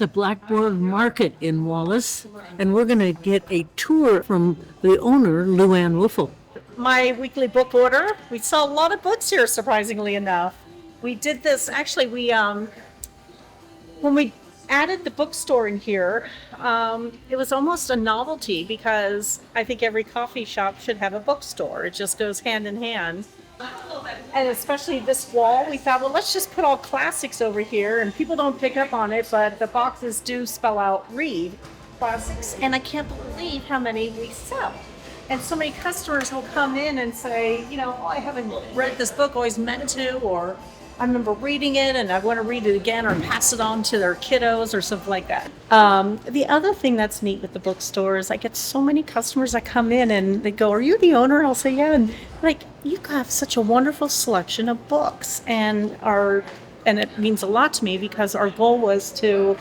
the Blackboard Market in Wallace, and we're going to get a tour from the owner, Luann Wuffel. My weekly book order. We sell a lot of books here, surprisingly enough. We did this, actually, when we added the bookstore in here, it was almost a novelty because I think every coffee shop should have a bookstore. It just goes hand in hand. And especially this wall, we thought, well, let's just put all classics over here, and people don't pick up on it, but the boxes do spell out read classics, and I can't believe how many we sell. And so many customers will come in and say, oh, I haven't read this book, always meant to, or I remember reading it and I want to read it again or pass it on to their kiddos or something like that. The other thing that's neat with the bookstore is I get so many customers that come in and they go, are you the owner? And I'll say, yeah. And like, you have such a wonderful selection of books. And it means a lot to me because our goal was to,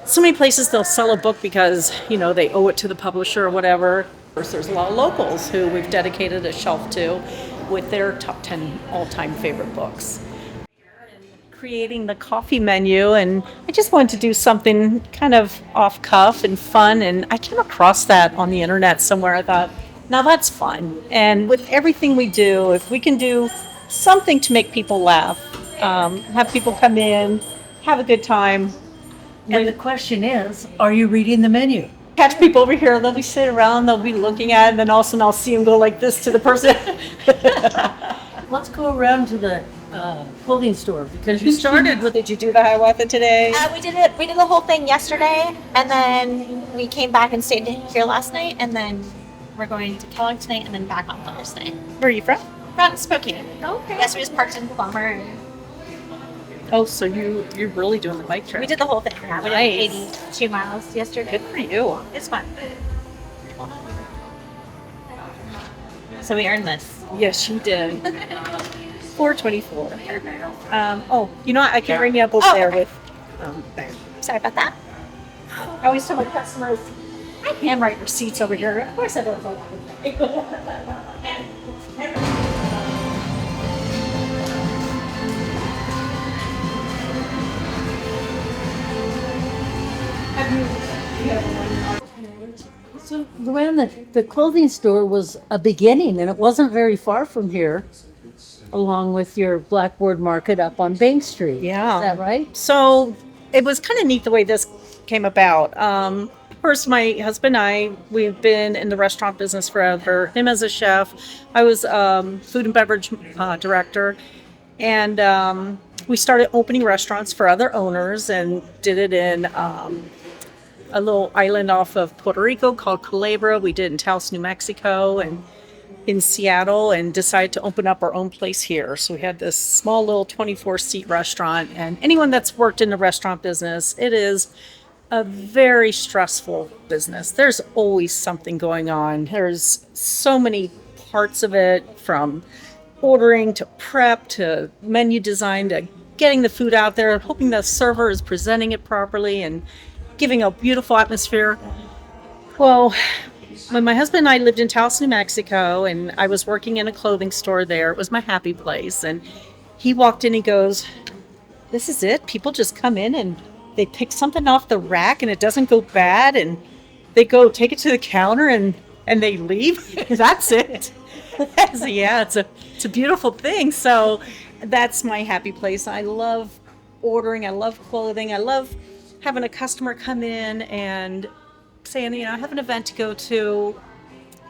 so many places they'll sell a book because, they owe it to the publisher or whatever. There's a lot of locals who we've dedicated a shelf to with their top 10 all-time favorite books. Creating the coffee menu, and I just wanted to do something kind of off cuff and fun, and I came across that on the internet somewhere. I thought, now that's fun. And with everything we do, if we can do something to make people laugh, have people come in, have a good time. And the question is, are you reading the menu? Catch people over here, they'll be sitting around, they'll be looking at it, and then all of a sudden I'll see them go like this to the person. Let's go around to the clothing store because you started with. Did you do the Hiawatha today? We did it. We did the whole thing yesterday, and then we came back and stayed here last night, and then we're going to Kellogg tonight, and then back on Thursday. Where are you from? From Spokane. Okay. Yes, we just parked in Plummer. Oh, so you're really doing the bike trip? We did the whole thing. Yeah, we Nice. did 82 miles yesterday. Good for you. It's fun. So we earned this. Yes, you did. 424. I can bring you up over there with. There. Sorry about that. I always tell my customers, I handwrite receipts over here. Of course I don't know. So, Luann, the clothing store was a beginning, and it wasn't very far from here, along with your Blackboard Market up on Bank Street. Yeah. Is that right? So it was kind of neat the way this came about. First, my husband and we've been in the restaurant business forever. Him as a chef. I was food and beverage director. And we started opening restaurants for other owners and did it in a little island off of Puerto Rico called Culebra. We did in Taos, New Mexico, and in Seattle, and decided to open up our own place here. So we had this small little 24-seat restaurant. And anyone that's worked in the restaurant business, it is a very stressful business. There's always something going on. There's so many parts of it, from ordering to prep to menu design to getting the food out there, hoping the server is presenting it properly and giving a beautiful atmosphere. Well, when my husband and I lived in Taos, New Mexico, and I was working in a clothing store there, it was my happy place. And he walked in, he goes, this is it? People just come in and they pick something off the rack and it doesn't go bad, and they go take it to the counter and they leave? That's it. So, yeah, it's a beautiful thing. So that's my happy place. I love ordering. I love clothing. I love having a customer come in and saying, I have an event to go to,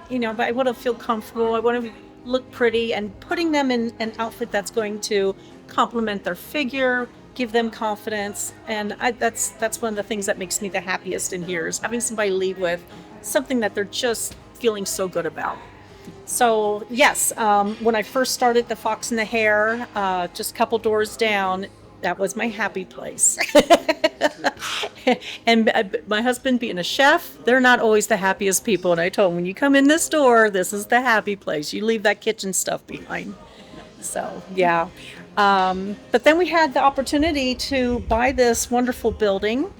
but I want to feel comfortable. I want to look pretty, and putting them in an outfit that's going to complement their figure, give them confidence. And that's one of the things that makes me the happiest in here, is having somebody leave with something that they're just feeling so good about. So yes, when I first started the Fox and the Hare, just a couple doors down, that was my happy place. And my husband being a chef, they're not always the happiest people. And I told him, when you come in this door, this is the happy place. You leave that kitchen stuff behind. So, yeah. But then we had the opportunity to buy this wonderful building.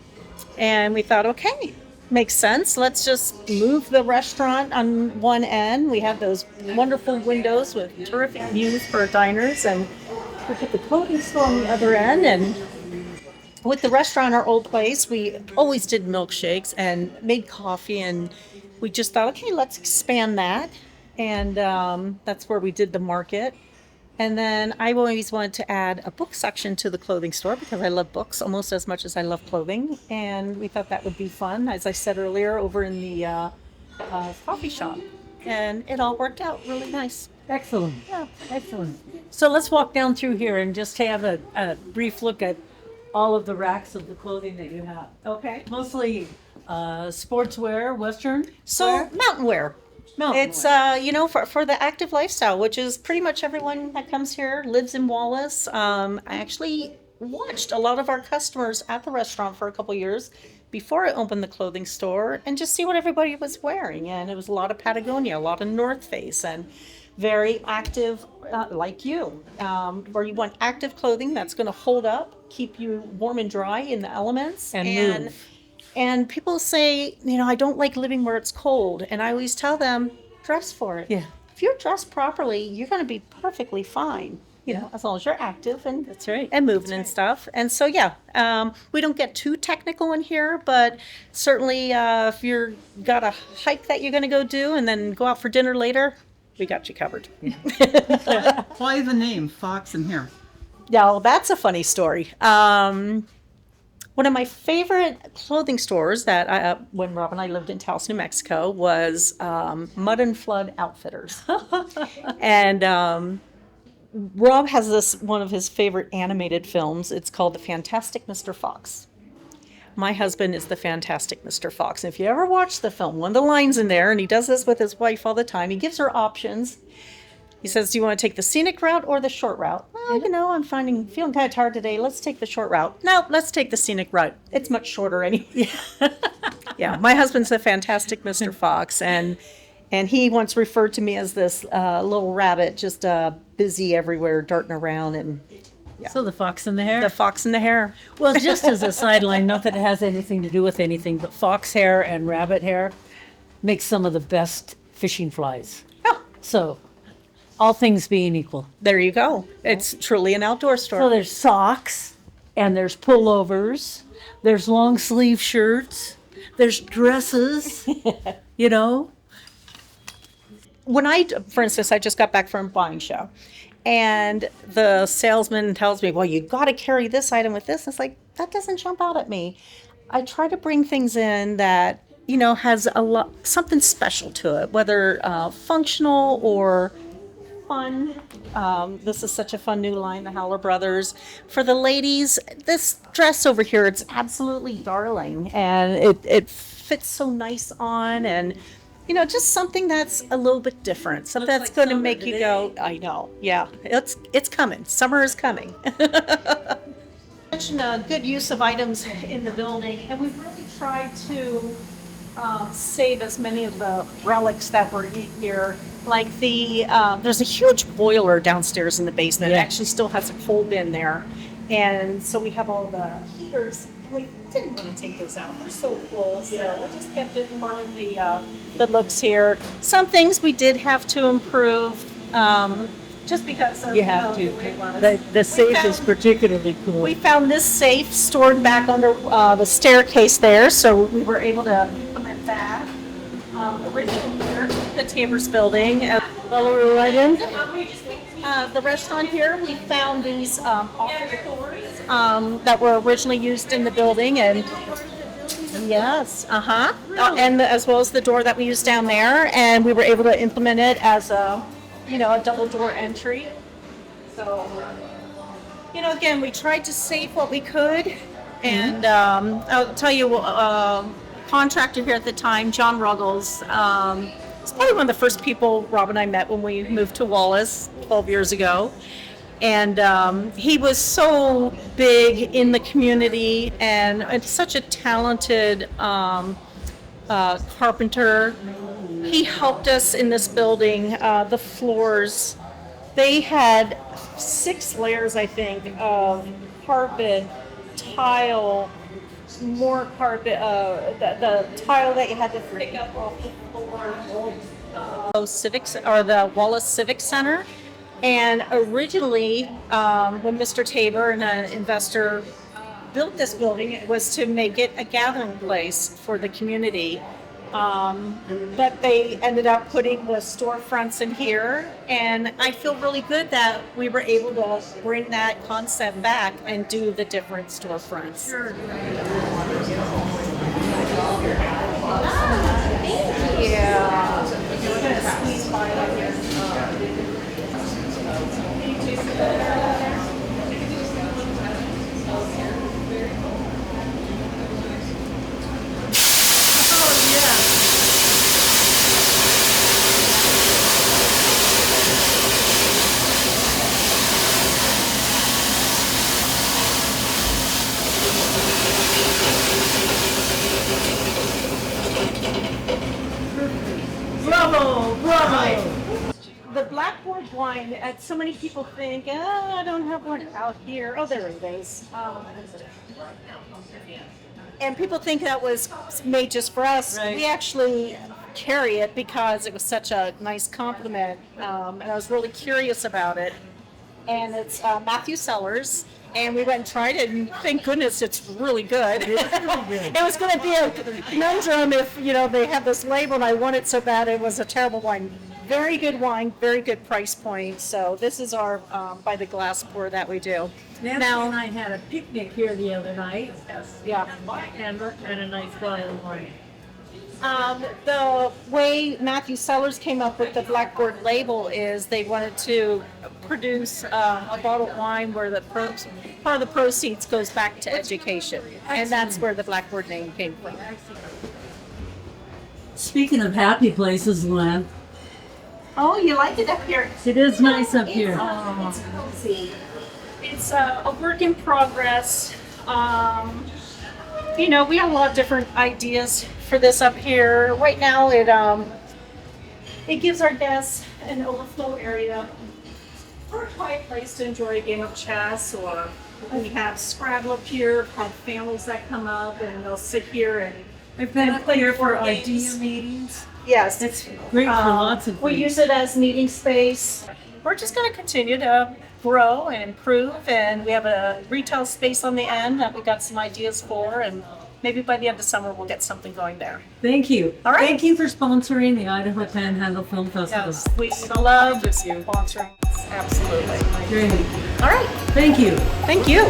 And we thought, okay, makes sense. Let's just move the restaurant on one end. We have those wonderful windows with terrific views for diners, and we put the clothing store on the other end. And with the restaurant, our old place, we always did milkshakes and made coffee, and we just thought, okay, let's expand that. And that's where we did the market. And then I always wanted to add a book section to the clothing store because I love books almost as much as I love clothing. And we thought that would be fun, as I said earlier, over in the coffee shop. And it all worked out really nice. Excellent. Yeah. Excellent. So let's walk down through here and just have a brief look at all of the racks of the clothing that you have. Okay. Mostly sportswear, Western. So wear? mountain wear. Mountain It's wear. for the active lifestyle, which is pretty much everyone that comes here lives in Wallace. I actually watched a lot of our customers at the restaurant for a couple years before I opened the clothing store and just see what everybody was wearing. And it was a lot of Patagonia, a lot of North Face, and very active, like you, where you want active clothing that's going to hold up, keep you warm and dry in the elements, And move. And people say, I don't like living where it's cold. And I always tell them, dress for it. Yeah. If you're dressed properly, you're going to be perfectly fine, as long as you're active and That's right. and moving and stuff. And so, we don't get too technical in here, but certainly if you're got a hike that you're going to go do and then go out for dinner later, we got you covered. Why the name Fox and Hare? Now, that's a funny story. One of my favorite clothing stores that when Rob and I lived in Taos, New Mexico, was Mud and Flood Outfitters. And Rob has one of his favorite animated films. It's called The Fantastic Mr. Fox. My husband is the Fantastic Mr. Fox. And if you ever watch the film, one of the lines in there, and he does this with his wife all the time, he gives her options. He says, do you want to take the scenic route or the short route? Well, I'm feeling kind of tired today. Let's take the short route. No, let's take the scenic route. It's much shorter anyway. Yeah, my husband's the Fantastic Mr. Fox, and he once referred to me as this little rabbit, just busy everywhere, darting around, and So the fox and the hare. the fox and the hare. Well, just as a sideline, not that it has anything to do with anything, but fox hair and rabbit hair make some of the best fishing flies. Oh, So, all things being equal. there you go. It's truly an outdoor So store. there's socks, and there's pullovers, there's long sleeve shirts, there's dresses, For instance, I just got back from a buying show, and the salesman tells me, well, you got to carry this item with this. It's like, that doesn't jump out at me. I try to bring things in that, has something special to it, whether functional or fun. This is such a fun new line, the Howler Brothers. For the ladies, this dress over here, it's absolutely darling, and it fits so nice on, and just something that's a little bit different, something that's like going to summer make you go, I know, yeah, it's coming. Summer is coming. Such a good use of items in the building, and we've really tried to save as many of the relics that were in here. Like there's a huge boiler downstairs in the basement. It Yeah. actually still has a coal bin there, and so we have all the heaters. We didn't want to take those out. They're so cool. So we just kept it in one of the looks here. Some things we did have to improve, just because of, You have the to. way it was. The safe found- is particularly cool. We found this safe stored back under the staircase there, so we were able to implement that. Originally here, the Tabors Building. Follow her right in. The restaurant here, we found these office doors that were originally used in the building, and yes, and as well as the door that we used down there, and we were able to implement it as a double door entry. So, again, we tried to save what we could, and I'll tell you, contractor here at the time, John Ruggles, was probably one of the first people Rob and I met when we moved to Wallace 12 years ago. And he was so big in the community, and such a talented carpenter. He helped us in this building. The floors, they had 6 layers, I think, of carpet, tile, more carpet, the tile that you had to pick up off the floor. Civics, or the Wallace Civic Center. And originally, when Mr. Tabor and an investor built this building, it was to make it a gathering place for the community. But they ended up putting the storefronts in here, and I feel really good that we were able to bring that concept back and do the different storefronts. Sure. Yeah. We're gonna squeeze by right here. Bravo, bravo. The Blackboard Wine, so many people think, I don't have one out here. Oh, there it is. And people think that was made just for us. Right. We actually carry it because it was such a nice compliment, and I was really curious about it. And it's Matthew Sellers. And we went and tried it, and thank goodness it's really good. It was going to be a conundrum if, they had this label and I wanted so bad it was a terrible wine. Very good wine, very good price point. So this is our by the glass pour that we do. Nancy and I had a picnic here the other night. Yeah. And a nice bottle of wine. The way Matthew Sellers came up with the Blackboard label is they wanted to produce a bottle of wine where part of the proceeds goes back to education. And that's where the Blackboard name came from. Speaking of happy places, Lynn, Oh, you like it up here? it is nice up here. It's cozy. It's a work in progress. We have a lot of different ideas for this up here. Right now, it gives our guests an overflow area or a quiet place to enjoy a game of chess, or we have Scrabble up here, have families that come up and they'll sit here and I've been up play here for board idea games. meetings. Yes, It's great for lots of we things. use it as meeting space. We're just going to continue to grow and improve, and we have a retail space on the end that we got some ideas for, and maybe by the end of summer we'll get something going there. Thank you. All right. Thank you for sponsoring the Idaho Panhandle Film Festival. Yes, we love sponsoring. Absolutely. Great. All right. Thank you. Thank you.